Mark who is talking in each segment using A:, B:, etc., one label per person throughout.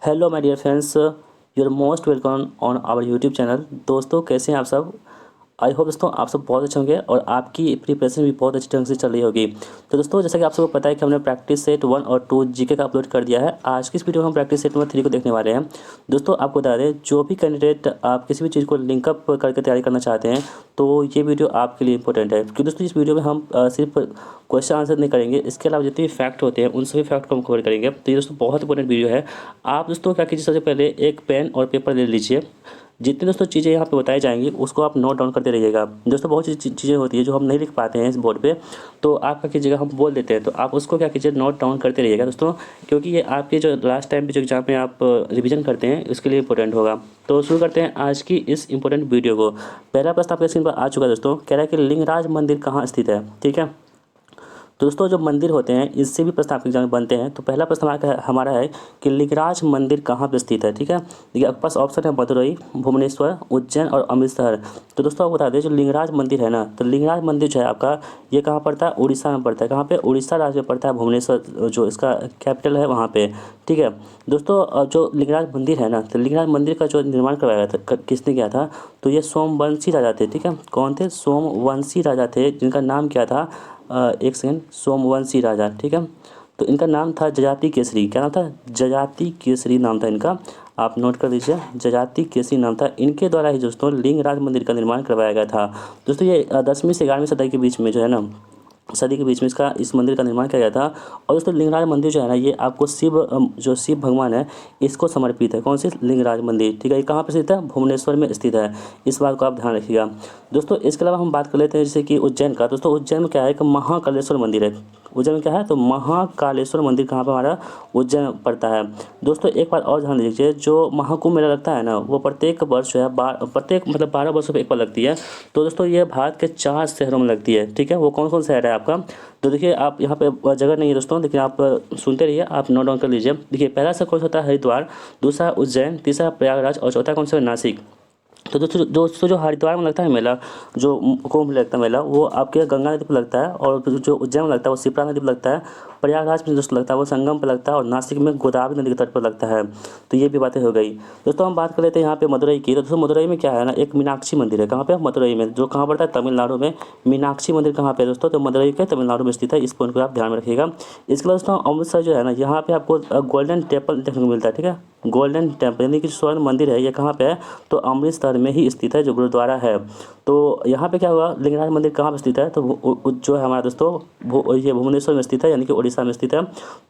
A: Hello my dear friends, you are most welcome on our YouTube channel. दोस्तों, कैसे हैं आप सब? आई होप दोस्तों आप सब बहुत अच्छे होंगे और आपकी प्रिपरेशन भी बहुत अच्छे ढंग से चल रही होगी। तो दोस्तों, जैसा कि आप सबको पता है कि हमने प्रैक्टिस सेट 1 और 2 जीके का अपलोड कर दिया है। आज की इस वीडियो में हम प्रैक्टिस सेट नंबर 3 को देखने वाले हैं। दोस्तों, आपको बता दें, जो भी कैंडिडेट आप किसी भी चीज़ को लिंकअप करके तैयारी करना चाहते हैं तो ये वीडियो आपके लिए इंपॉर्टेंट है, क्योंकि दोस्तों इस वीडियो में हम सिर्फ क्वेश्चन आंसर नहीं करेंगे, इसके अलावा जितने भी फैक्ट होते हैं उन सभी फैक्ट को हम कवर करेंगे। तो ये दोस्तों बहुत इंपॉर्टेंट वीडियो है। आप दोस्तों क्या कीजिए, सबसे पहले एक पेन और पेपर ले लीजिए। जितनी दोस्तों चीज़ें यहाँ पे बताई जाएंगी उसको आप नोट डाउन करते रहिएगा। दोस्तों बहुत सी चीज़ें होती है जो हम नहीं लिख पाते हैं इस बोर्ड पे, तो आप क्या कीजिएगा, हम बोल देते हैं तो आप उसको क्या कीजिए, नोट डाउन करते रहिएगा दोस्तों, क्योंकि ये आपके जो लास्ट टाइम पे जो एग्जाम में आप रिवीजन करते हैं उसके लिए इंपॉर्टेंट होगा। तो शुरू करते हैं आज की इस इंपॉर्टेंट वीडियो को। पहला प्रश्न आपके स्क्रीन पर आ चुका है दोस्तों, कह रहा है कि लिंगराज मंदिर कहाँ स्थित है। ठीक है, तो दोस्तों जो मंदिर होते हैं इससे भी प्रश्न आपके एग्जाम में बनते हैं। तो पहला प्रश्न हमारा है कि लिंगराज मंदिर कहाँ पे स्थित है। ठीक है, देखिए आपके पास ऑप्शन है मदुरई, भुवनेश्वर, उज्जैन और अमृतसर। तो दोस्तों आपको बता दें, जो लिंगराज मंदिर है ना, तो लिंगराज मंदिर जो है आपका ये कहाँ पड़ता है, उड़ीसा में पड़ता है। कहाँ पे? उड़ीसा राज्य में पड़ता है, भुवनेश्वर जो इसका कैपिटल है वहाँ पे। ठीक है दोस्तों, जो लिंगराज मंदिर है ना, तो लिंगराज मंदिर का जो निर्माण करवाया था, किसने किया था, तो ये सोमवंशी राजा थे। ठीक है, कौन थे? सोमवंशी राजा थे, जिनका नाम क्या था, एक सेकेंड, सोमवंशी राजा। ठीक है, तो इनका नाम था जजाति केसरी। क्या नाम था? जजाति केसरी नाम था इनका, आप नोट कर लीजिए, जजाति केसरी नाम था। इनके द्वारा ही दोस्तों लिंगराज मंदिर का निर्माण करवाया गया था। दोस्तों ये 10वीं से 11वीं सदी के बीच में जो है ना, सदी के बीच में इस मंदिर का निर्माण किया गया था। और दोस्तों लिंगराज मंदिर जो है ना, ये आपको जो शिव भगवान है इसको समर्पित है। कौन सी? लिंगराज मंदिर। ठीक है, ये कहाँ पर स्थित है? भुवनेश्वर में स्थित है। इस बात को आप ध्यान रखिएगा दोस्तों। इसके अलावा हम बात कर लेते हैं जैसे कि उज्जैन का। दोस्तों उज्जैन में क्या है कि महाकालेश्वर मंदिर है। उज्जैन में क्या है? तो महाकालेश्वर मंदिर कहाँ पर हमारा? उज्जैन में पड़ता है। दोस्तों एक बात और ध्यान दीजिए, जो महाकुंभ मेला लगता है ना, वो प्रत्येक वर्ष जो है प्रत्येक मतलब 12 वर्षों पर एक बार लगती है। तो दोस्तों ये भारत के 4 शहरों में लगती है। ठीक है, वो कौन कौन शहर है आपका? तो देखिए आप यहाँ पे जगह नहीं है दोस्तों, लेकिन आप सुनते रहिए, आप नोट डाउन कर लीजिए। देखिए पहला शहर कौन सा होता है? हरिद्वार, दूसरा उज्जैन, तीसरा प्रयागराज और चौथा कौन सा है? नासिक। तो दोस्तों जो हरिद्वार में लगता है मेला, जो कुंभ में लगता है मेला, वो आपके गंगा नदी पर लगता है। और जो उज्जैन में लगता है वो शिप्रा नदी पर लगता है। प्रयागराज में दोस्तों लगता है वो संगम पर लगता है। और नासिक में गोदावरी नदी के तट पर लगता है। तो ये भी बातें हो गई। दोस्तों हम बात कर लेते हैं यहाँ पे मदुरई की। तो दोस्तों मदुरई में क्या है ना, एक मीनाक्षी मंदिर है। कहाँ पे? मदुरई में, जो कहाँ पड़ता है? तमिलनाडु में। मीनाक्षी मंदिर कहाँ पे है दोस्तों? तो मदुरई के तमिलनाडु में स्थित है। इस पॉइंट को आप ध्यान में रखिएगा। इसके अलावा दोस्तों अमृतसर जो है ना, यहाँ पे आपको गोल्डन टेम्पल देखने को मिलता है। ठीक है, गोल्डन टेम्पल यानी कि स्वर्ण मंदिर है, ये कहाँ पे है? तो अमृतसर में ही स्थित है, जो गुरुद्वारा है। तो यहाँ पे क्या हुआ, लिंगराज मंदिर कहाँ पे स्थित है? तो जो है हमारा दोस्तों ये भुवनेश्वर में स्थित है, यानी कि उड़ीसा में स्थित है।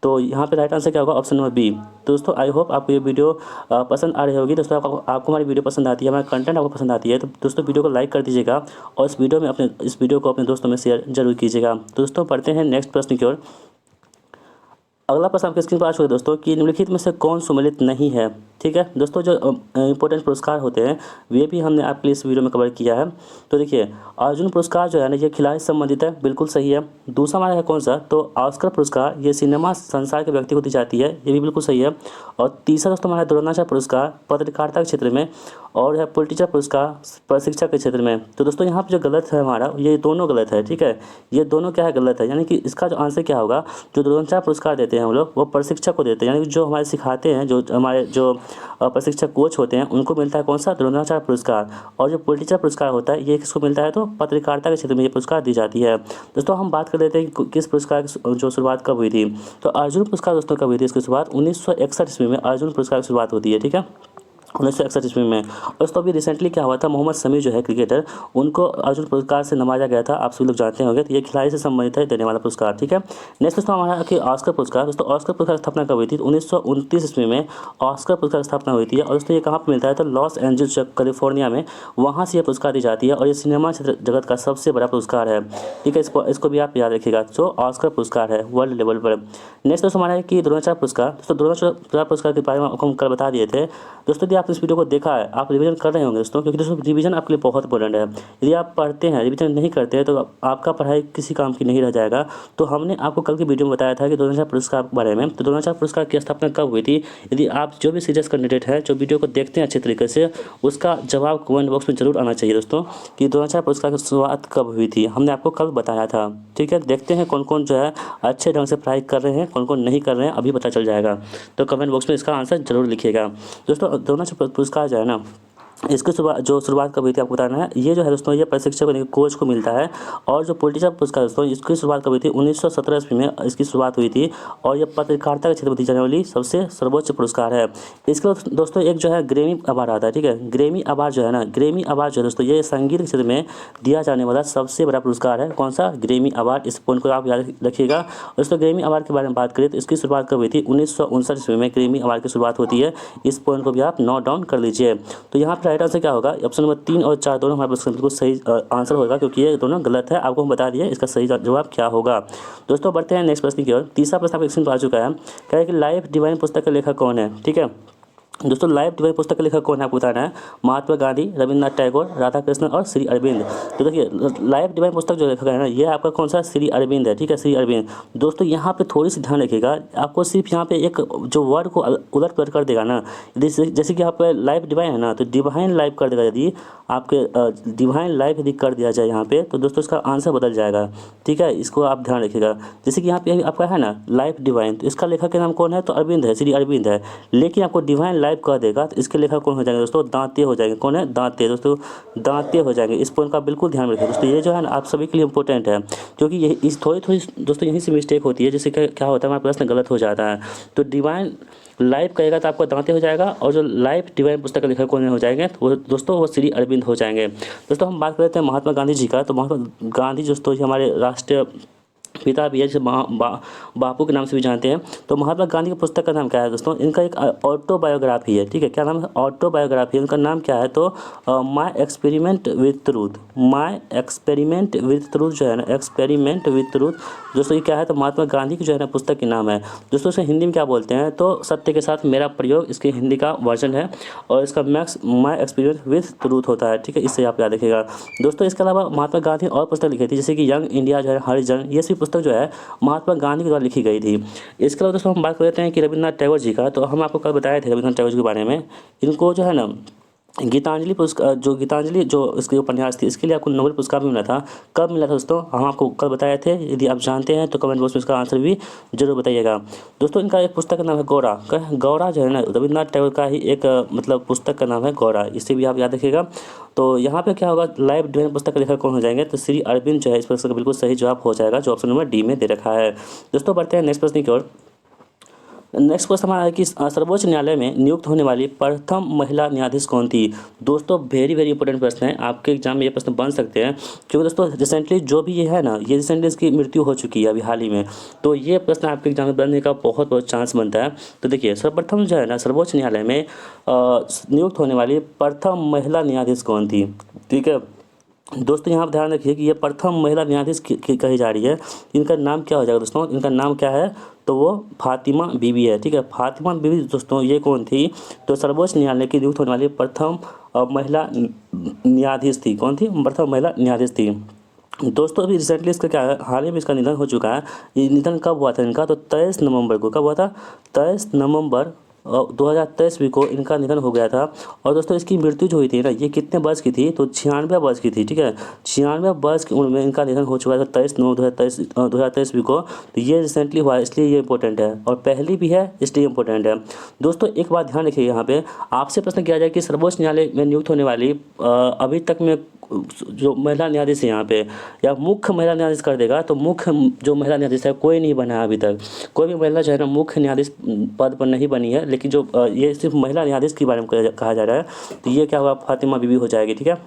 A: तो यहाँ पे राइट आंसर क्या होगा? Option number B. तो दोस्तों आई होप आपको ये वीडियो पसंद आ रही होगी। दोस्तों आपको हमारी वीडियो पसंद आती है, हमारा कंटेंट आपको पसंद आती है, तो दोस्तों वीडियो को लाइक कर दीजिएगा और इस वीडियो को अपने दोस्तों में शेयर जरूर कीजिएगा। तो दोस्तों पढ़ते हैं नेक्स्ट प्रश्न की ओर। अगला प्रश्न आपके स्क्रीन पर आ चुका है दोस्तों कि निम्नलिखित में से कौन सम्मिलित नहीं है। ठीक है दोस्तों, जो इंपॉर्टेंट पुरस्कार होते हैं वे भी हमने आपके लिए इस वीडियो में कवर किया है। तो देखिए अर्जुन पुरस्कार जो है ना, ये खिलाड़ी से संबंधित है, बिल्कुल सही है। दूसरा हमारा है कौन सा? तो ऑस्कर पुरस्कार, ये सिनेमा संसार के व्यक्ति को दी जाती है, ये भी बिल्कुल सही है। और तीसरा दोस्तों हमारा द्रोणाचार्य पुरस्कार पत्रकारिता के क्षेत्र में, और है पुलिटिचर पुरस्कार प्रशिक्षक के क्षेत्र में। तो दोस्तों यहाँ पे जो गलत है हमारा, ये दोनों गलत है। ठीक है, ये दोनों क्या है? गलत है। यानी कि इसका जो आंसर क्या होगा, जो द्रोणाचार्य पुरस्कार देते हैं हम लोग, वो प्रशिक्षक को देते हैं, यानी कि जो हमारे सिखाते हैं, जो हमारे जो प्रशिक्षक कोच होते हैं उनको मिलता है कौन सा? द्रोणाचार्य पुरस्कार। और जो पुलिटिचर पुरस्कार होता है ये किसको मिलता है? तो पत्रकारिता के क्षेत्र में ये पुरस्कार दी जाती है। दोस्तों हम बात कर लेते हैं कि किस पुरस्कार की जो शुरुआत कब हुई थी। तो अर्जुन पुरस्कार दोस्तों कब हुई थी? इसकी शुरुआत 1961 ईस्वी में अर्जुन पुरस्कार की शुरुआत होती है। ठीक है, 1961 ईस्वी में। और दोस्तों अभी रिसेंटली क्या हुआ था, मोहम्मद शमी जो है क्रिकेटर, उनको अर्जुन पुरस्कार से नवाजा गया था, आप सभी लोग जानते होंगे। तो ये खिलाड़ी से संबंधित है देने वाला पुरस्कार। ठीक है, नेक्स्ट दोस्तों हमारा कि ऑस्कर पुरस्कार। दोस्तों ऑस्कर पुरस्कार की स्थापना कब हुई थी? 1929 ईस्वी में ऑस्कर पुरस्कार की स्थापना हुई थी। और दोस्तों ये कहाँ पर मिलता है? तो लॉस एंजल्स कैलिफोर्निया में, वहाँ से ये पुरस्कार दी जाती है। और ये सिनेमा जगत का सबसे बड़ा पुरस्कार है। ठीक है, इसको भी आप याद रखिएगा, जो ऑस्कर पुरस्कार है वर्ल्ड लेवल पर। नेक्स्ट दोस्तों हमारा है कि द्रोणाचार्य पुरस्कार। दोस्तों द्रोणाचार्य पुरस्कार के बारे में आपको हम कल बता दिए थे। दोस्तों यदि आप आपने इस वीडियो को देखा है, आप रिवीजन कर रहे होंगे दोस्तों, क्योंकि दोस्तों रिवीजन आपके लिए बहुत इंपॉर्टेंट है। यदि आप पढ़ते हैं रिवीजन नहीं करते हैं तो आपका पढ़ाई किसी काम की नहीं रह जाएगा। तो हमने आपको कल की वीडियो में बताया था कि द्रोणाचार्य पुरस्कार के बारे में। तो द्रोणाचार्य पुरस्कार की स्थापना कब हुई थी? यदि आप जो भी सीरियस कैंडिडेट है जो वीडियो को देखते हैं अच्छे तरीके से, उसका जवाब कमेंट बॉक्स में जरूर आना चाहिए दोस्तों कि द्रोणाचार्य पुरस्कार की शुरुआत कब हुई थी। हमने आपको कल बताया था। ठीक है, देखते हैं कौन कौन जो है अच्छे ढंग से पढ़ाई कर रहे हैं, कौन कौन नहीं कर रहे हैं, अभी पता चल जाएगा। तो कमेंट बॉक्स में इसका आंसर जरूर लिखिएगा दोस्तों। द्रोणाचार्य पुरस्कार जो है ना, इसकी शुरुआत कब हुई थी आपको बताना है। ये जो है दोस्तों ये प्रशिक्षक यानी कोच को मिलता है। और जो पॉलिटिशियन पुरस्कार दोस्तों इसकी शुरुआत कब हुई थी? 1917 ईस्वी में इसकी शुरुआत हुई थी। और ये पत्रकारिता के क्षेत्र में दी जाने वाली सबसे सर्वोच्च पुरस्कार है। इसके दोस्तों एक जो है ग्रेमी अवार्ड आता है। ठीक है, ग्रेमी अवार्ड जो है ना, ग्रेमी अवार्ड जो है दोस्तों ये संगीत के क्षेत्र में दिया जाने वाला सबसे बड़ा पुरस्कार है। कौन सा? Grammy award. इस पॉइंट को आप याद रखिएगा। दोस्तों ग्रेमी अवार्ड के बारे में बात करें तो इसकी शुरुआत कब हुई थी? 1959 ईस्वी में ग्रेमी अवार्ड की शुरुआत होती है। इस पॉइंट को भी आप नोट डाउन कर लीजिए। तो यहाँ पर राइट आंसर क्या होगा? ऑप्शन नंबर 3 और 4 दोनों हमारे पास बिल्कुल सही आंसर होगा, क्योंकि ये दोनों गलत है। आपको हम बता दिए इसका सही जवाब क्या होगा। दोस्तों बढ़ते हैं नेक्स्ट प्रश्न की ओर। तीसरा प्रश्न आपके स्क्रीन पर आ चुका है। कह है कि लाइफ डिवाइन पुस्तक का लेखक कौन है? ठीक है दोस्तों, लाइफ डिवाइन पुस्तक के लेखक कौन है आपको बताना है। महात्मा गांधी, रविन्द्रनाथ टैगोर, राधा कृष्ण और श्री अरविंद। तो देखिए लाइफ डिवाइन पुस्तक जो लेखक है ना, ये आपका कौन सा? श्री अरविंद है। ठीक है, श्री अरविंद। दोस्तों यहाँ पे थोड़ी सी ध्यान रखिएगा, आपको सिर्फ यहाँ पे एक जो वर्ड को उलट पलट कर देगा ना, जैसे कि आप लाइफ डिवाइन है ना तो डिवाइन लाइफ कर देगा। यदि आपके डिवाइन लाइफ यदि कर दिया जाए यहाँ पे तो दोस्तों इसका आंसर बदल जाएगा। ठीक है, इसको आप ध्यान रखिएगा। जैसे कि यहाँ पे आपका है ना लाइफ डिवाइन, तो इसका लेखक का नाम कौन है? तो अरविंद है, श्री अरविंद है। लेकिन आपको डिवाइन लाइफ कर देगा तो इसके लेखक कौन हो जाएंगे दोस्तों? दांते हो जाएंगे। कौन है? दांते। दोस्तों दांते हो जाएंगे। इस पॉइंट का बिल्कुल ध्यान रखिए दोस्तों, ये जो है ना आप सभी के लिए इंपॉर्टेंट है, क्योंकि ये इस थोड़ी दोस्तों यहीं से मिस्टेक होती है। जैसे क्या होता है हमारा प्रश्न गलत हो जाता है। तो डिवाइन लाइफ कहेगा तो आपका दांते हो जाएगा, और जो लाइफ डिवाइन पुस्तक का लेखक कौन हो जाएंगे तो वो दोस्तों वो श्री अरविंद हो जाएंगे। दोस्तों हम बात करते हैं महात्मा गांधी जी का। तो महात्मा गांधी दोस्तों हमारे राष्ट्रीय पिता भी है, जिसे बापू के नाम से भी जानते हैं। तो महात्मा गांधी की पुस्तक का नाम क्या है दोस्तों? इनका एक ऑटोबायोग्राफी है। ठीक है, क्या नाम है? ऑटोबायोग्राफी। उनका नाम क्या है? तो my experiment with truth. My experiment with truth जो है ना, एक्सपेरिमेंट विद ट्रूथ दोस्तों ये क्या है? तो महात्मा गांधी की जो है ना पुस्तक के नाम है। दोस्तों इसे हिंदी में क्या बोलते हैं? तो सत्य के साथ मेरा प्रयोग, इसके हिंदी का वर्जन है। और इसका माय एक्सपेरिमेंट विद ट्रूथ होता है। ठीक है, इससे आप याद रखिएगा दोस्तों। इसके अलावा महात्मा गांधी और पुस्तक लिखी थी, जैसे कि यंग इंडिया जो है, हरिजन, ये सभी पुस्तक जो है महात्मा गांधी के द्वारा लिखी गई थी। इसके अलावा दोस्तों हम बात कर लेते हैं कि रविन्द्रनाथ टैगोर जी का। तो हम आपको कल बताए थे रविन्द्रनाथ टैगोर जी के बारे में। इनको जो है ना गीतांजलि पुरस्कार, जो इसके उपन्यास थी, इसके लिए आपको नोबेल पुरस्कार भी मिला था। कब मिला था दोस्तों? हम आपको कल बताए थे। यदि आप जानते हैं तो कमेंट बॉक्स में इसका आंसर भी जरूर बताइएगा दोस्तों। इनका एक पुस्तक का नाम है गौरा। गौरा जो है ना रविन्द्रनाथ टैगोर का ही एक मतलब पुस्तक का नाम है गौरा, इसे भी आप याद रखिएगा। तो यहाँ पे क्या होगा? लाइफ डिवाइन पुस्तक के लेखक कौन हो जाएंगे? तो श्री अरविंद जो है इस प्रश्न का बिल्कुल सही जवाब हो जाएगा, जो ऑप्शन नंबर डी में दे रखा है। दोस्तों बढ़ते हैं नेक्स्ट प्रश्न की ओर। नेक्स्ट क्वेश्चन हमारा है कि सर्वोच्च न्यायालय में नियुक्त होने वाली प्रथम महिला न्यायाधीश कौन थी? दोस्तों वेरी इंपॉर्टेंट प्रश्न है, आपके एग्जाम में ये प्रश्न बन सकते हैं, क्योंकि दोस्तों रिसेंटली जो भी ये है ना, ये रिसेंटली इसकी मृत्यु हो चुकी है अभी हाल ही में। तो ये प्रश्न आपके एग्जाम में बनने का बहुत चांस बनता है। तो देखिए सर्वप्रथम जो है ना सर्वोच्च न्यायालय में नियुक्त होने वाली प्रथम महिला न्यायाधीश कौन थी? ठीक है दोस्तों, यहाँ पर ध्यान रखिए कि ये प्रथम महिला न्यायाधीश कही जा रही है। इनका नाम क्या हो जाएगा दोस्तों? इनका नाम क्या है? तो वो फातिमा बीबी है। ठीक है, फातिमा बीबी दोस्तों ये कौन थी? तो सर्वोच्च न्यायालय की नियुक्त होने वाली प्रथम महिला न्यायाधीश थी। कौन थी? प्रथम महिला न्यायाधीश थी दोस्तों। अभी रिसेंटली इसका क्या है, हाल ही में इसका निधन हो चुका है। ये निधन कब हुआ था इनका? तो 23 नवंबर को। कब हुआ था? 23 नवंबर 2023 को इनका निधन हो गया था। और दोस्तों इसकी मृत्यु जो हुई थी ना, ये कितने वर्ष की थी? तो 96 वर्ष की थी। ठीक है, 96 वर्ष की उम्र में इनका निधन हो चुका था 23 नवंबर 2023 को। तो ये रिसेंटली हुआ, इसलिए ये इंपॉर्टेंट है, और पहली भी है इसलिए इंपॉर्टेंट है। दोस्तों एक बात ध्यान रखिए, यहाँ पे आपसे प्रश्न किया जाए कि सर्वोच्च न्यायालय में नियुक्त होने वाली अभी तक में जो महिला न्यायाधीश है यहाँ पे, या मुख्य महिला न्यायाधीश कर देगा, तो मुख्य जो महिला न्यायाधीश है कोई नहीं बना है अभी तक। कोई भी महिला जो है ना मुख्य न्यायाधीश पद पर नहीं बनी है, लेकिन जो ये सिर्फ महिला न्यायाधीश के बारे में कहा जा रहा है। तो ये क्या हुआ? फातिमा बीबी हो जाएगी। ठीक है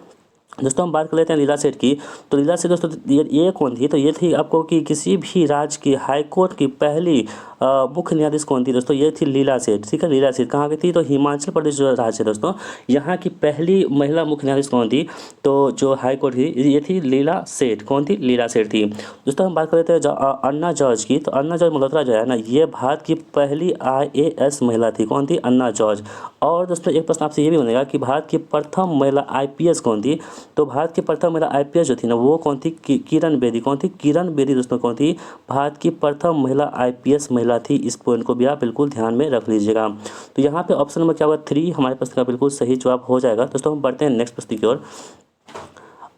A: दोस्तों, हम बात कर लेते हैं लीला सेठ की। तो लीला सेठ दोस्तों ये कौन थी? तो ये थी आपको कि किसी भी राज्य की हाई कोर्ट की पहली मुख्य न्यायाधीश कौन थी दोस्तों? ये थी लीला सेठ। ठीक है, लीला सेठ कहाँ की थी? तो हिमाचल प्रदेश जो राज्य है दोस्तों, यहाँ की पहली महिला मुख्य न्यायाधीश कौन थी? तो जो हाई कोर्ट थी ये थी लीला सेठ। कौन थी? लीला सेठ थी। दोस्तों हम बात कर रहे थे अन्ना जॉर्ज की। तो अन्ना जॉर्ज मल्होत्रा जो है ना, ये भारत की पहली IAS महिला थी। कौन थी? अन्ना जॉर्ज। और दोस्तों एक प्रश्न आपसे ये भी बनेगा कि भारत की प्रथम महिला IPS कौन थी? तो भारत की प्रथम महिला IPS जो थी ना, वो कौन थी? किरण बेदी। कौन थी? किरण बेदी दोस्तों कौन थी? भारत की प्रथम महिला IPS महिला थी। इस पॉइंट को भी आप बिल्कुल ध्यान में रख लीजिएगा। तो यहाँ पे ऑप्शन नंबर क्या होगा? 3 हमारे प्रश्न का बिल्कुल सही जवाब हो जाएगा। दोस्तों हम बढ़ते हैं नेक्स्ट प्रश्न की ओर।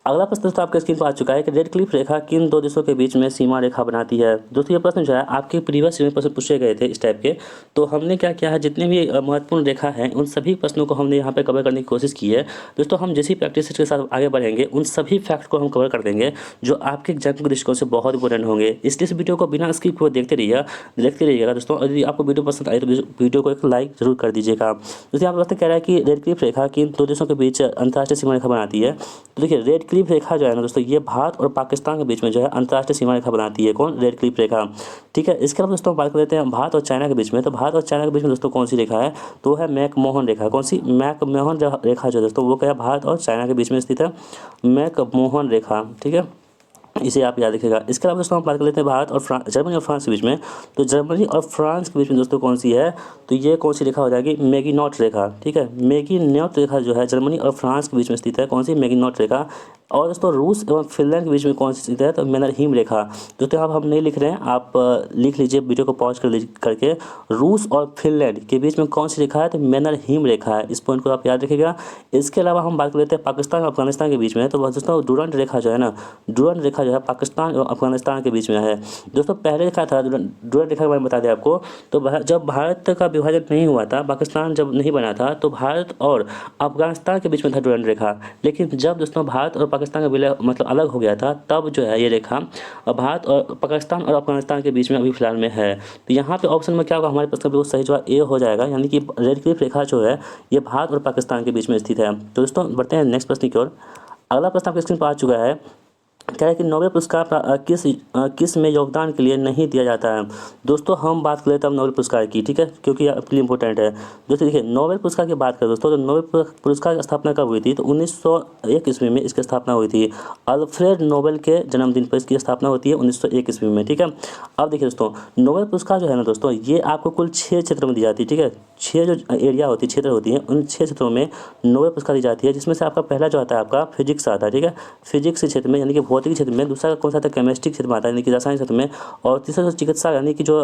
A: अगला प्रश्न दोस्तों आपके स्क्रीन पर आ चुका है कि रेड क्लिफ रेखा किन दो देशों के बीच में सीमा रेखा बनाती है? दोस्तों ये प्रश्न जो है आपके प्रीवियस में प्रश्न पूछे गए थे इस टाइप के। तो हमने क्या किया है, जितने भी महत्वपूर्ण रेखा हैं उन सभी प्रश्नों को हमने यहाँ पे कवर करने की कोशिश की है। दोस्तों हम जैसी प्रैक्टिस के साथ आगे बढ़ेंगे उन सभी फैक्ट को हम कवर कर देंगे जो आपके एग्जाम के दृष्टिकोण से बहुत इंपॉर्टेंट होंगे। इसलिए इस वीडियो को बिना स्किप को देखते रहिएगा दोस्तों। यदि आपको वीडियो पसंद आए तो वीडियो को एक लाइक जरूर कर दीजिएगा। दोस्तों यहाँ पर कह रहा है कि रेड क्लिफ रेखा किन दो देशों के बीच अंतर्राष्ट्रीय सीमा रेखा बनाती है? तो देखिए रेड क्लिफ रेखा जो है ना दोस्तों, ये भारत और पाकिस्तान के बीच में जो है अंतर्राष्ट्रीय सीमा रेखा बनाती है। कौन? रेड क्लिफ रेखा। ठीक है, इसके अलावा दोस्तों बात कर लेते हैं भारत और चाइना के बीच में। तो भारत और चाइना के बीच में दोस्तों कौन सी रेखा है? तो है मैकमोहन रेखा। कौन सी? मैकमोहन रेखा जो है दोस्तों, वो क्या है? भारत और चाइना के बीच में स्थित है, मैकमोहन रेखा। ठीक है, इसे आप याद रखिएगा। इसके अलावा दोस्तों हम बात कर लेते हैं भारत और जर्मनी और फ्रांस के बीच में। तो जर्मनी और फ्रांस के बीच में दोस्तों कौन सी है? तो ये कौन सी रेखा हो जाएगी? मैगिनॉट रेखा। ठीक है, मैगिनॉट रेखा जो है जर्मनी और फ्रांस के बीच में स्थित है। कौन सी? मैगिनॉट रेखा। और दोस्तों रूस एवं फिनलैंड के बीच में कौन सी स्थित है? तो मैनरहीम रेखा। दोस्तों अब हम नहीं लिख रहे हैं, आप लिख लीजिए वीडियो को पॉज करके। रूस और फिनलैंड के बीच में कौन सी रेखा है? तो मैनरहीम रेखा है। इस पॉइंट को आप याद रखिएगा। इसके अलावा हम बात कर लेते हैं पाकिस्तान और अफगानिस्तान के बीच में। तो दोस्तों डुरंड रेखा जो है ना, डुरंड रेखा जो है पाकिस्तान और अफगानिस्तान के बीच में है। दोस्तों पहले रेखा था डुरंड रेखा के बारे में बता दें आपको। तो जब भारत का विभाजन नहीं हुआ था, पाकिस्तान जब नहीं बना था, तो भारत और अफगानिस्तान के बीच में था डुरंड रेखा। लेकिन जब दोस्तों भारत और पाकिस्तान का विलय मतलब अलग हो गया था, तब जो है ये रेखा भारत और पाकिस्तान और अफगानिस्तान के बीच में अभी फिलहाल में है। तो यहाँ पे ऑप्शन में क्या होगा? हमारे प्रश्न का बिल्कुल सही जवाब ए हो जाएगा, यानी कि रेड क्लिफ रेखा जो है ये भारत और पाकिस्तान के बीच में स्थित है। तो दोस्तों बढ़ते हैं नेक्स्ट प्रश्न की ओर। अगला प्रश्न आपके स्क्रीन पर आ चुका है। क्या है कि नोबेल पुरस्कार किस में योगदान के लिए नहीं दिया जाता है? दोस्तों हम बात कर लेते हैं नोबेल पुरस्कार की। ठीक है, क्योंकि आपके लिए इंपॉर्टेंट है। दोस्तों देखिए नोबेल पुरस्कार की बात करें दोस्तों, तो नोबेल पुरस्कार की स्थापना कब हुई थी? तो 1901 ईस्वी में इसकी स्थापना हुई थी। अल्फ्रेड नोबेल के जन्मदिन पर इसकी स्थापना होती है 1901 ईस्वी में। ठीक है, अब देखिए दोस्तों नोबेल पुरस्कार जो है ना दोस्तों, ये आपको कुल 6 क्षेत्रों में दी जाती है। ठीक है, 6 जो एरिया होती है, क्षेत्र होती है, उन 6 क्षेत्रों में नोबेल पुरस्कार दी जाती है। जिसमें से आपका पहला जो आता है आपका फिजिक्स आता है। ठीक है, फिजिक्स के क्षेत्र में यानी कि भौतिक क्षेत्र में। दूसरा कौन सा आता है? केमिस्ट्री क्षेत्र में आता है, यानी कि रसायन क्षेत्र में। और तीसरा जो चिकित्सा यानी कि जो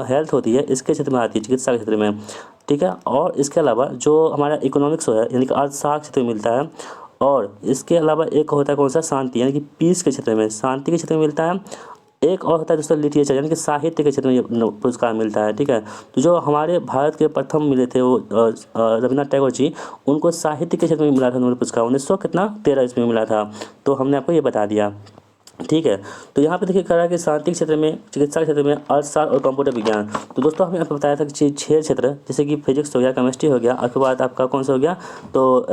A: हेल्थ होती है, इसके क्षेत्र में आती है, चिकित्सा क्षेत्र में। ठीक है, और इसके अलावा जो हमारा इकोनॉमिक्स है यानी कि अर्थशास्त्र क्षेत्र में मिलता है। और इसके अलावा एक होता है कौन सा? शांति यानी कि पीस के क्षेत्र में, शांति के क्षेत्र में मिलता है। एक और होता है दोस्तों लिटरेचर यानी कि साहित्य के क्षेत्र में ये पुरस्कार मिलता है। ठीक है, तो जो हमारे भारत के प्रथम मिले थे वो रविन्द्रनाथ टैगोर जी, उनको साहित्य के क्षेत्र में मिला था नोबेल पुरस्कार 1913 ईस्वी में मिला था। तो हमने आपको ये बता दिया। ठीक है, तो यहाँ पे देखिए कह रहा है कि शांति क्षेत्र में, चिकित्सा के क्षेत्र में, अर्थशास्त्र और कंप्यूटर विज्ञान। तो दोस्तों हमने आपको बताया था कि 6 क्षेत्र, जैसे कि फिजिक्स हो गया, केमिस्ट्री हो गया, उसके बाद आपका कौन सा हो गया? तो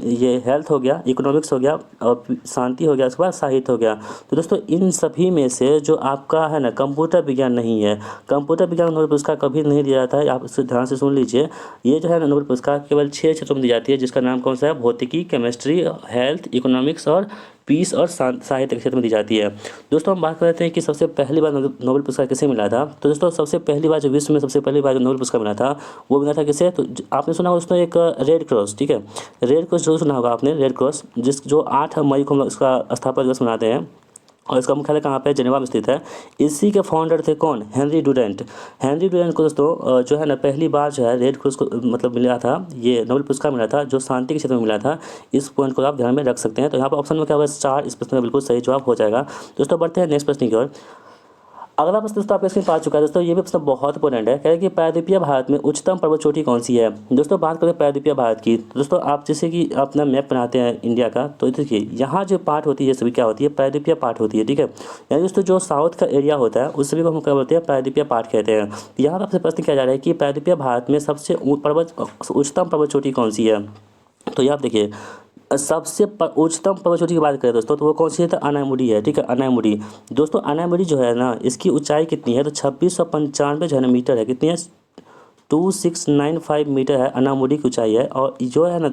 A: ये हेल्थ हो गया, इकोनॉमिक्स हो गया, और शांति हो गया, उसके बाद साहित्य हो गया। तो दोस्तों इन सभी में से जो आपका है ना कंप्यूटर विज्ञान नहीं है। कंप्यूटर विज्ञान नोबेल पुरस्कार कभी नहीं दिया जाता है, आप इससे ध्यान से सुन लीजिए। ये जो है ना नोबेल पुरस्कार केवल 6 क्षेत्रों में दी जाती है, जिसका नाम कौन सा है? भौतिकी, केमिस्ट्री, हेल्थ, इकोनॉमिक्स और पीस और साहित्य के क्षेत्र में दी जाती है। दोस्तों हम बात कर लेते हैं कि सबसे पहली बार नोबेल पुरस्कार किसे मिला था? तो दोस्तों सबसे पहली बार जो विश्व में सबसे पहली बार जो नोबेल पुरस्कार मिला था, वो मिला था किसे? तो आपने सुना होगा दोस्तों एक रेड क्रॉस। ठीक है, रेड क्रॉस जरूर सुना होगा आपने, रेड क्रॉस जो 8 मई को हम लोग इसका स्थापना दिवस मनाते हैं। और इसका मुख्यालय कहाँ पे? जेनेवा में स्थित है। इसी के फाउंडर थे कौन? हेनरी डुरेंट। हेनरी डुरेंट को दोस्तों जो है ना पहली बार जो है रेड क्रॉस को मतलब मिला था, ये नोबेल पुरस्कार मिला था, जो शांति के क्षेत्र में मिला था। इस पॉइंट को आप ध्यान में रख सकते हैं। तो यहाँ पर ऑप्शन में क्या होगा? 4। इस प्रश्न का बिल्कुल सही जवाब हो जाएगा। दोस्तों बढ़ते हैं नेक्स्ट प्रश्न की ओर। अगला प्रश्न दोस्तों आपके स्क्रीन पर आ चुका है। दोस्तों ये भी प्रश्न बहुत इंपॉर्टेंट है। कह रहे कि प्रायद्वीपीय भारत में उच्चतम पर्वत चोटी कौन सी है? दोस्तों बात करें प्रायद्वीपीय भारत की, तो दोस्तों आप जैसे कि अपना मैप बनाते हैं इंडिया का, तो देखिए यहाँ जो पार्ट होती है सभी क्या होती है? प्रायद्वीपीय पार्ट होती है। ठीक है, यानी दोस्तों जो साउथ का एरिया होता है उस सभी को हम क्या बोलते हैं? प्रायद्वीपीय पार्ट कहते हैं। यहाँ पर आपसे प्रश्न किया जा रहा है कि प्रायद्वीपीय भारत में सबसे उच्चतम पर्वत चोटी कौन सी है? तो ये आप देखिए सबसे उच्चतम पर्वतचोटी की बात करें दोस्तों, तो वो कौन सी है? तो अनायमुड़ी है। ठीक है, अनायमुड़ी। दोस्तों अनायमुड़ी जो है ना, इसकी ऊंचाई कितनी है? तो 2695 जो है ना मीटर है। कितनी है? 2695 मीटर है अनामुड़ी की ऊंचाई है। और जो है ना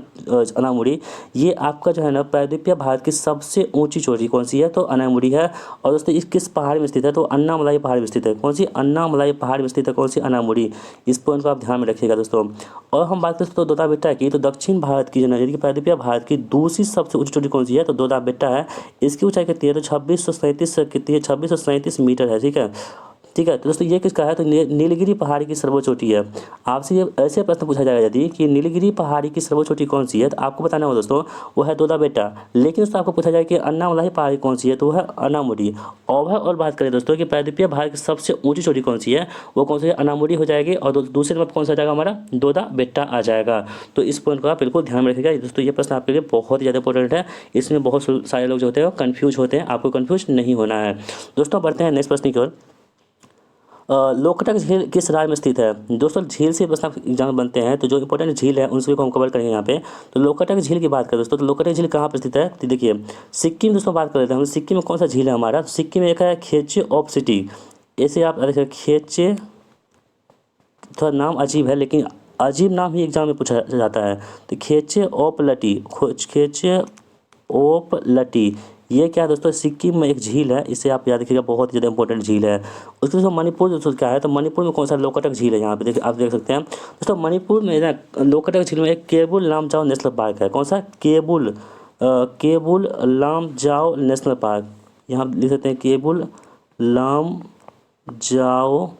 A: अनामुड़ी, ये आपका जो है ना प्रायद्वीपीय भारत की सबसे ऊंची चोटी कौन सी है? तो अनामुड़ी है। और दोस्तों इस किस पहाड़ में स्थित है? तो अन्नामलाई पहाड़ में स्थित है। कौन सी? अन्नामलाई पहाड़ में स्थित है। कौन सी? अनामुड़ी। इस पॉइंट को आप ध्यान में रखिएगा दोस्तों। और हम बात करें तो दोदा बेट्टा की, तो दक्षिण भारत की जो है यानी कि प्रायद्वीपीय भारत की दूसरी सबसे ऊंची चोटी कौन सी है? तो दोदा बेट्टा है। इसकी ऊंचाई कितनी है? तो 2637 कितनी है? 2637 मीटर है। ठीक है। ठीक है, तो दोस्तों ये किसका है? तो नीलगिरी पहाड़ी की सर्वोच्च चोटी है। आपसे ये ऐसे प्रश्न पूछा जाएगा यदि कि नीलगिरी पहाड़ी की सर्वोच्च चोटी कौन सी है, तो आपको बताना होगा दोस्तों वो है दोदा बेट्टा। लेकिन दोस्तों आपको पूछा जाए कि अन्नामलाई पहाड़ी कौन सी है, तो वो है अनामुड़ी। और बात करें दोस्तों कि प्रायद्वीपीय भारत की सबसे ऊंची चोटी कौन सी है, वो कौन सी है? अनामुड़ी हो जाएगी। और दूसरे नंबर कौन सा आ जाएगा हमारा? दोदा बेट्टा आ जाएगा। तो इस पॉइंट को आप बिल्कुल ध्यान में रखिएगा दोस्तों। ये प्रश्न आपके लिए बहुत ही ज़्यादा इंपॉर्टेंट है। इसमें बहुत सारे लोग जो होते हैं वो कन्फ्यूज होते हैं, आपको कन्फ्यूज नहीं होना है। दोस्तों बढ़ते हैं नेक्स्ट प्रश्न की ओर। लोकटक झील किस राज्य में स्थित है? दोस्तों झील से प्रश्न एग्जाम बनते हैं, तो जो इंपॉर्टेंट झील है उन सभी को हम कवर करेंगे यहाँ पे। तो लोकटक झील की बात करें दोस्तों, तो लोकटक झील कहाँ पर स्थित है? तो देखिए सिक्किम दोस्तों बात कर लेते हैं हम। सिक्किम में कौन सा झील है हमारा? तो सिक्किम में एक है खेचे ऑफ सिटी। ऐसे आप देखिए खेचे, थोड़ा नाम अजीब है लेकिन अजीब नाम ही एग्जाम में पूछा जाता है। तो खेचे ओप लटी, खेचे ओप लटी, ये क्या है दोस्तों? सिक्किम में एक झील है, इसे आप याद रखिएगा, बहुत ही ज़्यादा इंपॉर्टेंट झील है। उसके दोस्तों मणिपुर दोस्तों क्या है? तो मणिपुर में कौन सा? लोकटक झील है। यहाँ पे देखिए आप देख सकते हैं दोस्तों, मणिपुर में ना लोकटक झील में एक केबुल लामजाओ नेशनल पार्क है। कौन सा? Keibul Lamjao national park. यहाँ लिख सकते हैं केबुल लामजाओ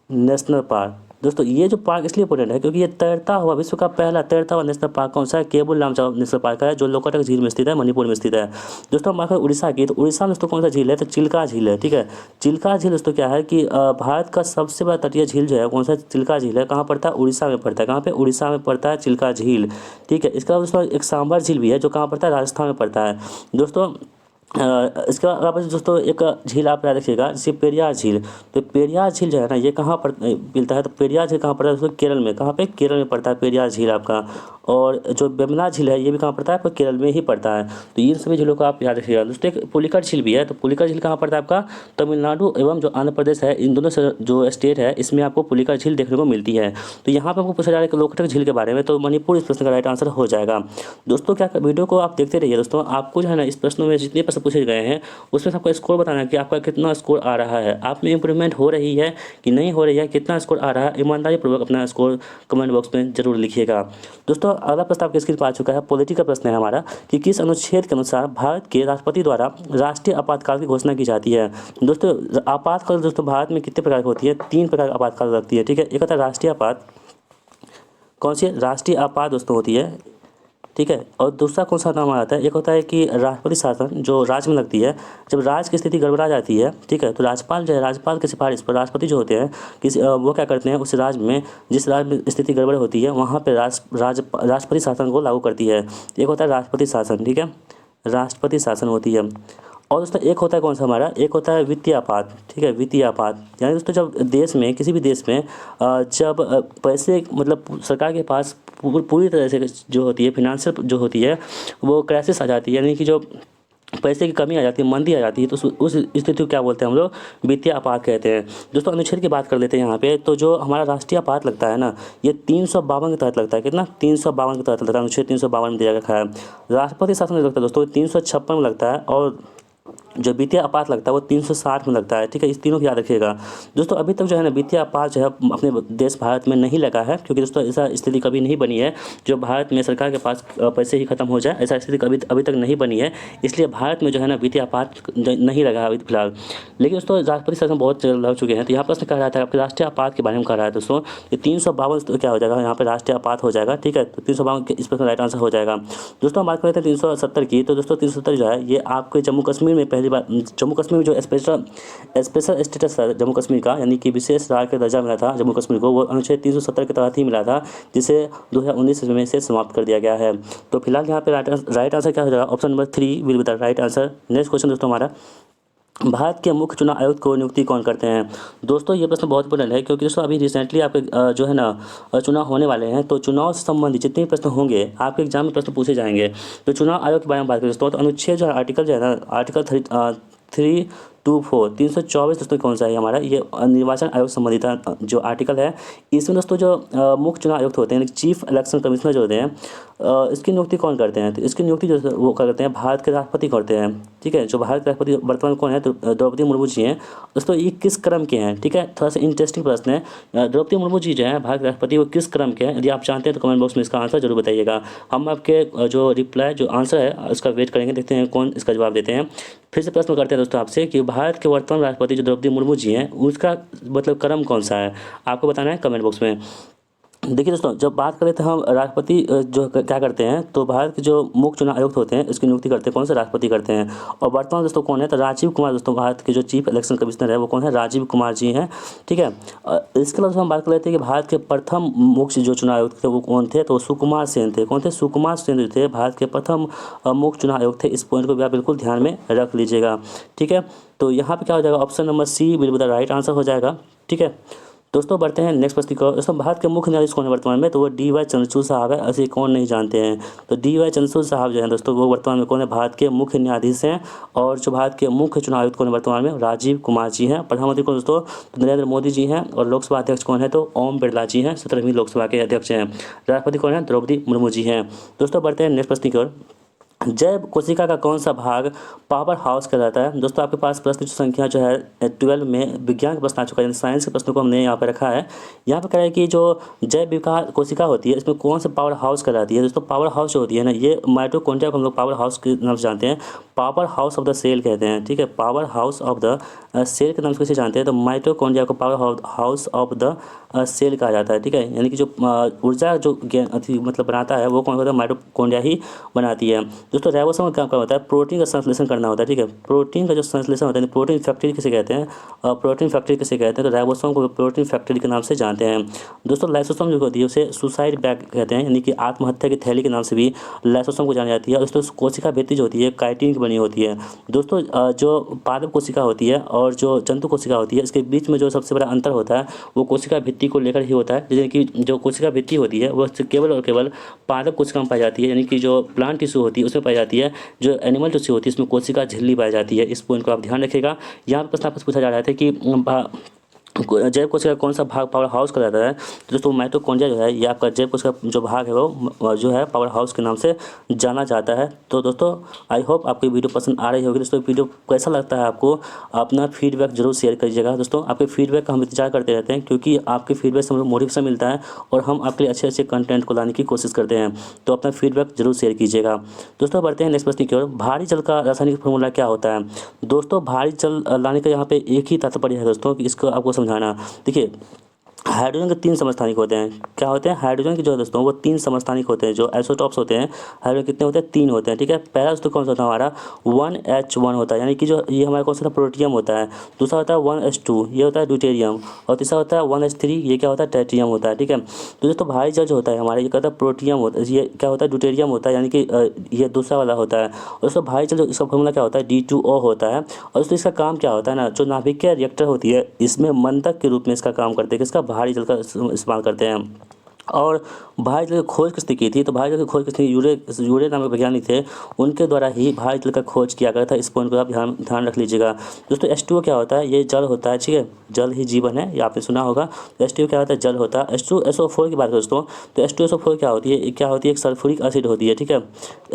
A: नेशनल पार्क। दोस्तों ये जो पार्क इसलिए इंपॉर्टेंट है क्योंकि ये तैरता हुआ, विश्व का पहला तैरता हुआ नेशनल पार्क कौन सा है? केबुल लामजाओ नेशनल पार्क है, जो लोकटक झील में स्थित है, मणिपुर में स्थित है। दोस्तों हम बात करें उड़ीसा की, तो उड़ीसा में दोस्तों कौन सा झील है? तो चिल्का झील है। ठीक है, चिल्का झील दोस्तों क्या है कि भारत का सबसे बड़ा तटीय झील जो है कौन सा? चिल्का झील है। कहाँ पड़ता है? उड़ीसा में पड़ता है। कहाँ पे? उड़ीसा में पड़ता है चिल्का झील। ठीक है, इसके अलावा दोस्तों एक सांभर झील भी है, जो कहाँ पड़ता है? राजस्थान में पड़ता है दोस्तों। इसके अलावा दोस्तों एक झील आप याद रखिएगा, जैसे पेरियार झील। तो पेरियार झील जो है ना, ये कहाँ पर मिलता है? तो पेरियार झील कहाँ पड़ता है दोस्तों? केरल में। कहाँ पे? केरल में पड़ता है पेरियार झील आपका। और जो वेम्बनाड झील है ये भी कहाँ पड़ता है? आपको केरल में ही पड़ता है। तो इन सभी झीलों को आप याद रखिएगा दोस्तों। एक पुलिकट झील भी है, तो पुलिकट झील कहाँ पड़ता है आपका? तमिलनाडु एवं जो आंध्र प्रदेश है, इन दोनों से जो स्टेट है इसमें आपको पुलिकट झील देखने को मिलती है। तो यहाँ पर आपको पूछा जा रहा है कि लोकटक झील के बारे में, तो मणिपुर इस प्रश्न का राइट आंसर हो जाएगा। दोस्तों क्या वीडियो को आप देखते रहिए दोस्तों, आपको जो है ना इस प्रश्नों में जितने प्रश्न पूछे गए हैं उसमें से आपको स्कोर बताना है कि आपका कितना स्कोर आ रहा है, आप में इंप्रूवमेंट हो रही है कि नहीं हो रही है, कितना स्कोर आ रहा है। ईमानदारी पूर्वक अपना स्कोर कमेंट बॉक्स में जरूर लिखिएगा। दोस्तों अगला प्रश्न आपके स्क्रीन पर आ चुका है, पॉलिटी का प्रश्न है हमारा कि किस अनुच्छेद के अनुसार भारत के राष्ट्रपति द्वारा राष्ट्रीय आपातकाल की घोषणा की जाती है? दोस्तों आपातकाल दोस्तों भारत में कितने प्रकार की होती है? 3 प्रकार की आपातकाल लगती है। ठीक है, एक होता है राष्ट्रीय आपात, कौन सी? राष्ट्रीय आपात दोस्तों होती है। ठीक है, और दूसरा कौन सा नाम आता है? एक होता है कि राष्ट्रपति शासन, जो राज्य में लगती है, जब राज्य की स्थिति गड़बड़ा जाती है। ठीक है, तो राज्यपाल जो है, राज्यपाल की सिफारिश पर राष्ट्रपति जो होते हैं किसी वो क्या करते हैं, उस राज्य में जिस राज्य में स्थिति गड़बड़ होती है वहाँ पर राष्ट्रपति शासन को लागू करती है। एक होता है राष्ट्रपति शासन। ठीक है, राष्ट्रपति शासन होती है। और दोस्तों एक होता है कौन सा हमारा? एक होता है वित्तीय आपात। ठीक है, वित्तीय आपात यानी दोस्तों जब देश में, किसी भी देश में जब पैसे मतलब सरकार के पास पूरी तरह से जो होती है फिनेंशियल जो होती है वो क्राइसिस आ जाती है, यानी कि जो पैसे की कमी आ जाती है, मंदी आ जाती है, तो उस स्थिति को क्या बोलते हैं हम लोग? वित्तीय आपात कहते हैं। दोस्तों अनुच्छेद की बात कर लेते हैं यहाँ पे, तो जो हमारा राष्ट्रीय आपात लगता है ना, ये 352 के तहत लगता है। कितना? 352 के तहत लगता है, अनुच्छेद 352 में दिया गया है। राष्ट्रपति शासन लगता है दोस्तों 356 में लगता है, और जो वित्तीय आपात लगता है वो 360 में लगता है। ठीक है, इस तीनों को याद रखिएगा दोस्तों। अभी तक जो है ना वित्तीय आपात जो है अपने देश भारत में नहीं लगा है, क्योंकि दोस्तों ऐसा स्थिति कभी नहीं बनी है जो भारत में सरकार के पास पैसे ही खत्म हो जाए, ऐसा स्थिति अभी तक नहीं बनी है। इसलिए भारत में जो है ना वित्तीय आपात नहीं लगा अभी फिलहाल। लेकिन दोस्तों राष्ट्रपति शासन बहुत लग चुके हैं। तो यहाँ प्रश्न कह रहा था आपके राष्ट्रीय आपात के बारे में कह रहा है दोस्तों, ये 352 तो क्या हो जाएगा यहाँ पे? राष्ट्रीय आपात हो जाएगा। ठीक है, तो 352 इस प्रश्न राइट आंसर हो जाएगा। दोस्तों हम बात कर रहे थे 370 की, तो दोस्तों 370 जो है ये आपके जम्मू कश्मीर में पहली बार, जम्मू कश्मीर में जो स्पेशल स्टेटस था जम्मू कश्मीर का, यानी कि विशेष राज्य का दर्जा मिला था जम्मू कश्मीर को, वो अनुच्छेद 370 के तहत ही मिला था, जिसे 2019 में से समाप्त कर दिया गया है। तो फिलहाल यहाँ पे राइट आंसर क्या हो जाएगा? Option number 3 will be the right answer. Next question दोस्तों हमारा, भारत के मुख्य चुनाव आयुक्त को नियुक्ति कौन करते हैं? दोस्तों ये प्रश्न बहुत इंपॉर्टेंट है, क्योंकि दोस्तों अभी रिसेंटली आपके जो है ना चुनाव होने वाले हैं। तो चुनाव से संबंधित जितने भी प्रश्न होंगे आपके एग्जाम में प्रश्न पूछे जाएंगे। तो चुनाव आयोग के बारे में बात करें दोस्तों, तो अनुच्छेद जो है आर्टिकल जो है ना आर्टिकल 324 दोस्तों कौन सा है हमारा, ये निर्वाचन आयोग संबंधित जो आर्टिकल है। इसमें दोस्तों जो मुख्य चुनाव आयुक्त होते हैं, चीफ इलेक्शन कमिश्नर जो होते हैं, इसकी नियुक्ति कौन करते हैं? तो इसकी नियुक्ति जो वो करते हैं भारत के राष्ट्रपति करते हैं। ठीक है, जो भारत के राष्ट्रपति वर्तमान में कौन है, तो द्रौपदी मुर्मू जी हैं। दोस्तों ये किस क्रम के हैं? ठीक है, थोड़ा सा इंटरेस्टिंग प्रश्न है। द्रौपदी मुर्मू जी जो है भारत के राष्ट्रपति, वो किस क्रम के हैं? यदि आप जानते हैं तो कमेंट बॉक्स में इसका आंसर जरूर बताइएगा। हम आपके जो रिप्लाई जो आंसर है उसका वेट करेंगे, देखते हैं कौन इसका जवाब देते हैं। फिर से प्रश्न करते हैं दोस्तों आपसे कि भारत के वर्तमान राष्ट्रपति जो द्रौपदी मुर्मू जी हैं, उसका मतलब क्रम कौन सा है, आपको बताना है कमेंट बॉक्स में। देखिए दोस्तों, जब बात करें तो हम राष्ट्रपति जो क्या करते हैं, तो भारत के जो मुख्य चुनाव आयुक्त होते हैं इसकी नियुक्ति करते हैं कौन से? राष्ट्रपति करते हैं। और वर्तमान दोस्तों कौन है, तो राजीव कुमार दोस्तों, भारत के जो चीफ इलेक्शन कमिश्नर है वो कौन है? राजीव कुमार जी हैं। ठीक है, इसके अलावा हम बात कर लेते हैं कि भारत के प्रथम मुख्य जो चुनाव आयुक्त थे वो कौन थे, तो सुकुमार सेन थे। कौन थे? सुकुमार सेन जो थे भारत के प्रथम मुख्य चुनाव आयुक्त थे। इस पॉइंट को भी आप बिल्कुल ध्यान में रख लीजिएगा। ठीक है, तो यहाँ पे क्या हो जाएगा, ऑप्शन नंबर सी बिल्कुल द राइट आंसर हो जाएगा। ठीक है दोस्तों, बढ़ते हैं नेक्स्ट प्रश्न की ओर। दोस्तों भारत के मुख्य न्यायाधीश कौन है वर्तमान में, तो वो डी.वाई. चंद्रचूड़ साहब है। ऐसे कौन नहीं जानते हैं, तो डी.वाई. चंद्रचूड़ साहब जो है दोस्तों वो वर्तमान में कौन है? भारत के मुख्य न्यायाधीश हैं। और जो भारत के मुख्य चुनाव आयुक्त कौन है वर्तमान में? राजीव कुमार जी हैं। प्रधानमंत्री कौन दोस्तों? तो नरेंद्र मोदी जी हैं। और लोकसभा अध्यक्ष कौन है, तो ओम बिरला जी हैं, 17वीं लोकसभा के अध्यक्ष हैं। राष्ट्रपति कौन है? द्रौपदी मुर्मू जी हैं। दोस्तों बढ़ते हैं नेक्स्ट प्रश्न की ओर। जैव कोशिका का कौन सा भाग पावर हाउस कहलाता है? दोस्तों आपके पास प्रश्न संख्या जो है 12 में विज्ञान का प्रश्न आ चुका है, साइंस के प्रश्नों को हमने यहाँ पे रखा है। यहाँ पे कह रहा है कि जो जैव विकार कोशिका होती है इसमें कौन सा पावर हाउस कहलाती है? दोस्तों पावर हाउस जो होती है ना, ये माइटोकॉन्ड्रिया को हम लोग पावर हाउस के नाम से जानते हैं, power house of the cell कहते हैं। ठीक है, power house of the cell के नाम से कैसे जानते हैं, तो माइटोकॉन्ड्रिया को power house of the cell कहा जाता है। ठीक है, यानी कि जो ऊर्जा जो मतलब बनाता है वो कौन होता है? माइटोकॉन्ड्रिया ही बनाती है। दोस्तों राइबोसोम का काम क्या होता है? प्रोटीन का संश्लेषण करना होता है। ठीक है, प्रोटीन का जो संश्लेषण होता है, प्रोटीन फैक्ट्री किसे कहते हैं? प्रोटीन फैक्ट्री किसे कहते हैं? तो राइबोसोम को प्रोटीन फैक्ट्री के नाम से जानते हैं। दोस्तों लाइसोसोम जो होती है उसे सुसाइड बैग कहते हैं, यानी कि आत्महत्या की थैली के नाम से भी लाइसोसोम को जानी जाती है। दोस्तों कोशिका भित्ति जो होती है काइटिन की बनी होती है। दोस्तों जो पादप कोशिका होती है और जो जंतु कोशिका होती है, इसके बीच में जो सबसे बड़ा अंतर होता है वो कोशिका भित्ति को लेकर ही होता है। जैसे कि जो कोशिका भित्ति होती है वो केवल और केवल पादप कोशिका में पाई जाती है, यानी कि जो प्लांट टिश्यू होती है उसमें पाई जाती है। जो एनिमल टिश्यू होती है इसमें कोशिका झिल्ली पाई जाती है। इस पॉइंट को आप ध्यान रखिएगा। यहाँ पर प्रश्न आपसे पूछा जा रहा था कि जैव कोशिका का कौन सा भाग पावर हाउस कहलाता है? तो दोस्तों माइटोकॉन्ड्रिया जो है ये आपका जैव कोशिका जो भाग है वो जो है पावर हाउस के नाम से जाना जाता है। तो दोस्तों आई होप आपको वीडियो पसंद आ रही होगी। दोस्तों वीडियो कैसा लगता है आपको, अपना फीडबैक जरूर शेयर करिएगा। दोस्तों आपके फीडबैक का हम इंतजार करते रहते हैं, क्योंकि आपके फीडबैक से हमें मोटिवेशन मिलता है और हम आपके लिए अच्छे अच्छे कंटेंट को लाने की कोशिश करते हैं। तो अपना फीडबैक जरूर शेयर कीजिएगा। दोस्तों बढ़ते हैं नेक्स्ट प्रश्न की ओर। भारी जल का रासायनिक फॉर्मूला क्या होता है? दोस्तों भारी जल लाने का यहाँ पे एक ही तात्पर्य है दोस्तों कि इसको आपको समझाना। देखिए हाइड्रोजन के 3 समस्थानिक होते हैं। क्या होते हैं? हाइड्रोजन के जो दोस्तों वो 3 समस्थानिक होते हैं। जो आइसोटॉप्स होते हैं हाइड्रोजन कितने होते हैं? 3 होते हैं। ठीक है, पहला दोस्तों कौन सा होता है हमारा 1H1 होता है, यानी कि जो ये हमारा कौन सा प्रोटियम होता है। दूसरा होता है 1H2, ये होता है ड्यूटेरियम। और तीसरा होता है 1H3, ये क्या होता है? ट्रिटियम होता है। ठीक है, तो दोस्तों भारी जल जो होता है हमारा ये कहता है प्रोटियम होता है, ये क्या होता है? ड्यूटेरियम होता है, यानी कि ये दूसरा वाला होता है। और दोस्तों भारी जल जो इसका फॉर्मूला क्या होता है? D2O होता है। और दोस्तों इसका काम क्या होता है ना, जो नाभिकीय रिएक्टर होती है इसमें मंदक के रूप में इसका काम करते हैं। किसका? भारी जल का इस्तेमाल करते हैं। और भारी जल की खोज किसने की थी? तो भारी जल की खोज किसने? यूरे नामक वैज्ञानिक थे, उनके द्वारा ही भारी जल का खोज किया गया था। इस पॉइंट को आप ध्यान रख लीजिएगा। दोस्तों H2O क्या होता है? ये जल होता है। ठीक है, जल ही जीवन है, ये आपने सुना होगा। तो H2O क्या होता है? जल होता है। H2SO4 की बात करें दोस्तों, तो H2SO4 क्या होती है? एक सल्फ्यूरिक एसिड होती है। ठीक है,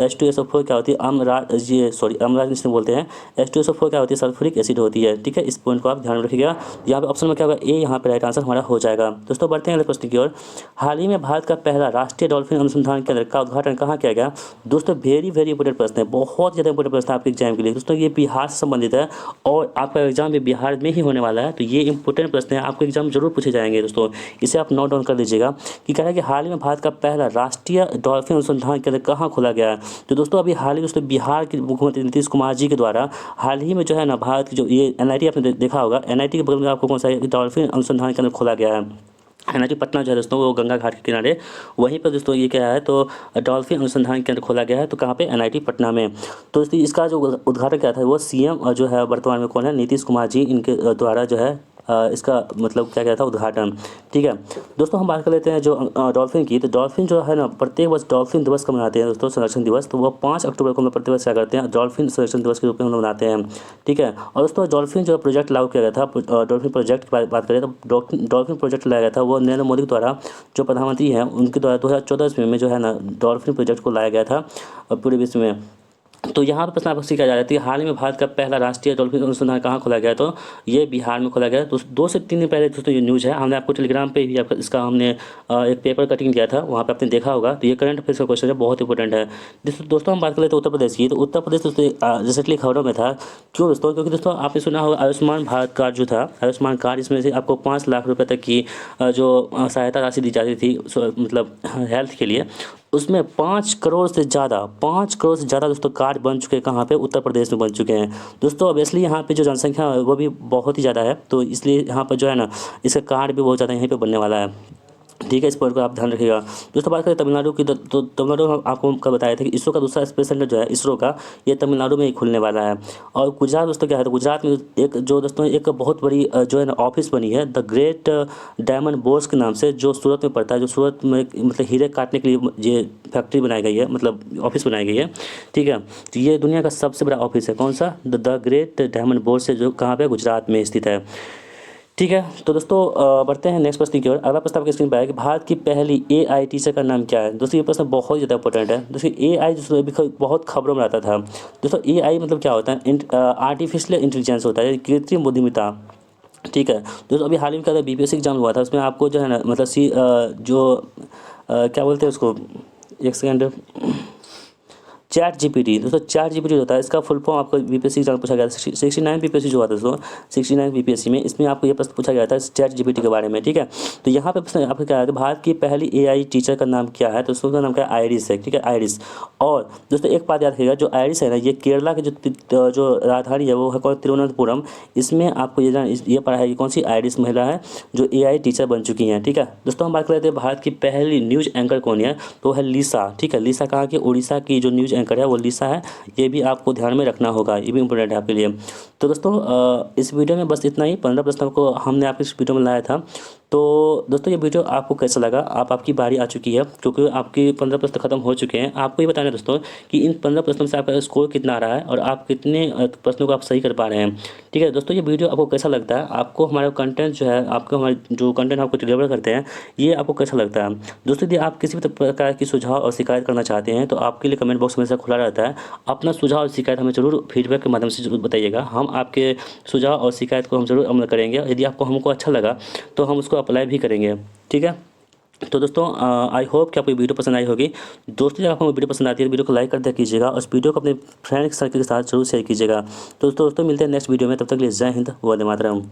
A: H2SO4 क्या होती है? अम्लराज जिसे बोलते हैं। H2SO4 क्या होती है? सल्फ्यूरिक एसिड होती है। ठीक है, इस पॉइंट को आप ध्यान रखिएगा। यहाँ पे ऑप्शन में क्या होगा? ए यहाँ पे राइट आंसर हमारा हो जाएगा। दोस्तों बढ़ते हैं अगले प्रश्न की ओर। हाल ही में भारत का पहला राष्ट्रीय डॉल्फिन अनुसंधान केंद्र का उद्घाटन कहाँ किया गया? दोस्तों वेरी इंपॉर्टेंट प्रश्न है, बहुत ज़्यादा इंपॉर्टेंट प्रश्न है आपके एग्जाम के लिए। दोस्तों ये बिहार से संबंधित है और आपका एग्जाम भी बिहार में ही होने वाला है, तो ये इंपॉर्टेंट प्रश्न है, आपके एग्जाम जरूर पूछे जाएंगे। दोस्तों इसे आप नोट डाउन कर लीजिएगा कि कह रहा है कि हाल ही में भारत का पहला राष्ट्रीय डॉल्फिन अनुसंधान केंद्र कहाँ खोला गया है? तो दोस्तों अभी हाल ही दोस्तों बिहार के मुख्यमंत्री नीतीश कुमार जी के द्वारा हाल ही में जो है ना भारत की जो ये NIT आपने देखा होगा, NIT के बगल में आपको कौन सा डॉल्फिन अनुसंधान केंद्र खोला गया है। NIT पटना जो है दोस्तों वो गंगा घाट के किनारे वहीं पर दोस्तों ये क्या है तो डॉल्फिन अनुसंधान केंद्र खोला गया है। तो कहाँ पे? NIT पटना में। तो दोस्तों इसका जो उद्घाटन किया था वो CM जो है वर्तमान में कौन है? नीतीश कुमार जी इनके द्वारा जो है इसका मतलब क्या था उद्घाटन। ठीक है दोस्तों, हम बात कर लेते हैं जो डॉल्फिन की। तो डॉल्फिन जो है ना प्रत्येक वर्ष डॉल्फिन दिवस का मनाते हैं दोस्तों, संरक्षण दिवस। तो वो 5 अक्टूबर को हम लोग प्रत्येक वर्ष क्या करते हैं? डॉल्फिन संरक्षण दिवस के रूप में हम लोग मनाते हैं। ठीक है, और दोस्तों डॉल्फिन जो प्रोजेक्ट लागू किया गया था, डॉल्फिन प्रोजेक्ट की बात करें तो डॉल्फिन प्रोजेक्ट लाया गया था वो नरेंद्र मोदी के द्वारा, जो प्रधानमंत्री हैं उनके द्वारा 2014 में जो है ना डॉल्फिन प्रोजेक्ट को लाया गया था पूरे विश्व में। तो यहाँ पर प्रश्न आपसे क्या जा रही है, हाल ही में भारत का पहला राष्ट्रीय डॉल्फिन अनुसंधान कहाँ खोला गया? तो ये बिहार में खोला गया। तो 2 से 3 दिन पहले दोस्तों ये न्यूज़ है, हमने आपको टेलीग्राम पे भी आपका इसका हमने एक पेपर कटिंग किया था, वहाँ पे आपने देखा होगा। तो ये करंट अफेयर्स का क्वेश्चन है, बहुत इंपॉर्टेंट है। दोस्तों हम बात करें तो उत्तर प्रदेश की। तो उत्तर प्रदेश दोस्तों रिसेंटली खबरों में था। क्यों दोस्तों? क्योंकि दोस्तों आपने सुना होगा आयुष्मान भारत कार्ड जो था, आयुष्मान कार्ड, इसमें से आपको 5 लाख रुपये तक की जो सहायता राशि दी जाती थी मतलब हेल्थ के लिए, उसमें 5 करोड़ से ज़्यादा दोस्तों कार्ड बन चुके हैं। कहाँ पे? उत्तर प्रदेश में बन चुके हैं दोस्तों। ऑब्वियसली यहाँ पे जो जनसंख्या है वो भी बहुत ही ज़्यादा है, तो इसलिए यहाँ पर जो है ना इसका कार्ड भी बहुत ज़्यादा यहीं पे बनने वाला है। ठीक है, इस पॉइंट को आप ध्यान रखिएगा। दोस्तों बात करें तमिलनाडु की, तो तमिलनाडु हम आपको कब बताया था कि इसरो का दूसरा स्पेस सेंटर जो है इसरो का, ये तमिलनाडु में ही खुलने वाला है। और गुजरात दोस्तों क्या है, तो गुजरात में एक जो दोस्तों एक बहुत बड़ी जो है ना ऑफिस बनी है द ग्रेट डायमंड बोर्स के नाम से, जो सूरत में पड़ता है, जो सूरत में मतलब हीरे काटने के लिए ये फैक्ट्री बनाई गई है, मतलब ऑफिस बनाई गई है। ठीक है, तो ये दुनिया का सबसे बड़ा ऑफिस है। कौन सा? द ग्रेट डायमंड बोर्स है, जो कहाँ पे? गुजरात में स्थित है। ठीक है, तो दोस्तों बढ़ते हैं नेक्स्ट प्रश्न की ओर। अगला प्रश्न आपके स्क्रीन पर है कि भारत की पहली AI टीचर का नाम क्या है? दोस्तों ये प्रश्न बहुत ज़्यादा इंपॉर्टेंट है। दोस्तों AI दोस्तों अभी बहुत खबरों में आता था। दोस्तों AI मतलब क्या होता है? आर्टिफिशियल इंटेलिजेंस होता है, कृत्रिम बुद्धिमत्ता। ठीक है दोस्तों, अभी हाल ही में क्या था, BPSC एग्जाम हुआ था, उसमें आपको जो है ना मतलब क्या बोलते हैं उसको, एक सेकेंड, ChatGPT। दोस्तों ChatGPT होता है, इसका फुल फॉर्म आपको BPSC एग्जाम पूछा गया था। 69 BPSC जो हुआ था दोस्तों, 69 BPSC में, इसमें आपको ये प्रश्न पूछा गया था ChatGPT के बारे में। ठीक है, तो यहाँ पे प्रश्न आपको क्या है, भारत की पहली AI टीचर का नाम क्या है? तो उसका नाम क्या है? आइरिस है। ठीक है, आइरिस। और दोस्तों एक बात याद रखिएगा, जो आइरिस है ना, ये केरला के जो राजधानी है वो है कौन? तिरुवनंतपुरम। इसमें आपको ये पढ़ा है कि कौन सी आइरिस महिला है जो AI टीचर बन चुकी हैं। ठीक है दोस्तों, हम बात कर लेते हैं भारत की पहली न्यूज़ एंकर कौन है? तो है लिसा। ठीक है, लिसा कहाँ की? उड़ीसा की जो न्यूज़ एंकर है वो लिसा है। ये भी आपको ध्यान में रखना होगा, ये भी इंपॉर्टेंट है आपके लिए। तो दोस्तों इस वीडियो में बस इतना ही, 15 प्रश्नों को हमने आपके इस वीडियो में लाया था। तो दोस्तों ये वीडियो आपको कैसा लगा? आपकी बारी आ चुकी है, क्योंकि आपके 15 प्रश्न खत्म हो चुके हैं। आपको ये बताना है दोस्तों कि इन 15 प्रश्नों से आपका स्कोर कितना आ रहा है और आप कितने प्रश्नों को आप सही कर पा रहे हैं। ठीक है दोस्तों, ये वीडियो आपको कैसा लगता है? आपको हमारा कंटेंट जो है, आपको हमारे जो कंटेंट आपको डिलीवर करते हैं, ये आपको कैसा लगता है? दोस्तों यदि आप किसी भी प्रकार की सुझाव और शिकायत करना चाहते हैं तो आपके लिए कमेंट बॉक्स हमेशा खुला रहता है। अपना सुझाव और शिकायत हमें ज़रूर फीडबैक के माध्यम से ज़रूर बताइएगा। हम आपके सुझाव और शिकायत को हम ज़रूर अमल करेंगे। यदि आपको हमको अच्छा लगा तो हम उसको अप्लाई भी करेंगे। ठीक है, तो दोस्तों आई होप कि आपको वीडियो पसंद आई होगी। दोस्तों जब आपको वीडियो पसंद आती है तो वीडियो को लाइक कर दिया कीजिएगा और इस वीडियो को अपने फ्रेंड सर्कल के साथ जरूर शेयर कीजिएगा। तो दोस्तों मिलते हैं नेक्स्ट वीडियो में, तब तक के लिए जय हिंद, वंदे मातरम।